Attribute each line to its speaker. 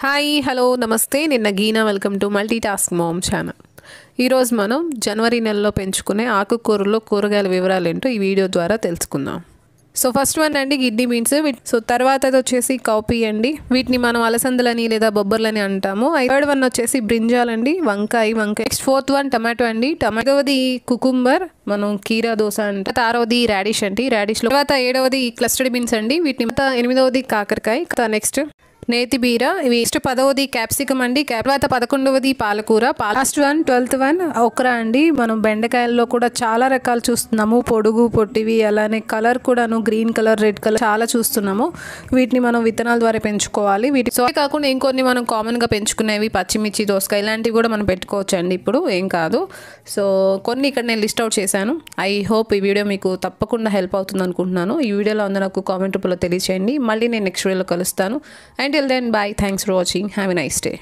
Speaker 1: Hi hello నమస్తే నిన్న గీనా welcome to multitask mom channel. ఈరోజు మనం జనవరి నెలలో పెంచుకునే ఆకుకూరలో కూరగాయల వివరాలు ఏంటో ఈ వీడియో ద్వారా తెలుసుకుందాం. సో ఫస్ట్ వన్ అండి కిడ్నీ బీన్స్. సో తర్వాత వచ్చేసి కౌపీ అండి, వీటిని మనం అలసందలని లేదా బొబ్బర్లని అంటాము. థర్డ్ వన్ వచ్చేసి బ్రింజాల్ అండి, వంకాయ. నెక్స్ట్ ఫోర్త్ వన్ టమాటో అండి, టమాటోది కుకుంబర్, మనం కీరా దోశ అంటే. ఆరవది రాడిష్ అండి, రాడిష్. తర్వాత ఏడవది క్లస్టర్డ్ బీన్స్ అండి, వీటిని. ఎనిమిదవది కాకరకాయ. నెక్స్ట్ నేతి బీర. ఇవి నెక్స్ట్ 10వది క్యాప్సికమ్ అండి. తర్వాత 11వది పాలకూర. Last one 12th one okra అండి. మనం బెండకాయల్లో కూడా చాలా రకాలు చూస్తున్నాము, పొడుగు పొట్టివి, అలానే కలర్ కూడాను గ్రీన్ కలర్, రెడ్ కలర్ చాలా చూస్తున్నాము. వీటిని మనం విత్తనాల ద్వారా పెంచుకోవాలి. సో కాకుండా ఇంకొన్ని మనం కామన్గా పెంచుకునేవి పచ్చిమిర్చి, దోసకాయ ఇలాంటివి కూడా మనం పెట్టుకోవచ్చు అండి, ఇప్పుడు ఏం కాదు. సో కొన్ని ఇక్కడ నేను లిస్ట్ అవుట్ చేశాను. ఐ హోప్ ఈ వీడియో మీకు తప్పకుండా హెల్ప్ అవుతుంది అనుకుంటున్నాను. ఈ వీడియోలో అందరూ నాకు కామెంట్ రూపంలో తెలియచేయండి. మళ్ళీ నేను నెక్స్ట్ వీడియోలో కలుస్తాను. Until then, bye. Thanks for watching. Have a nice day.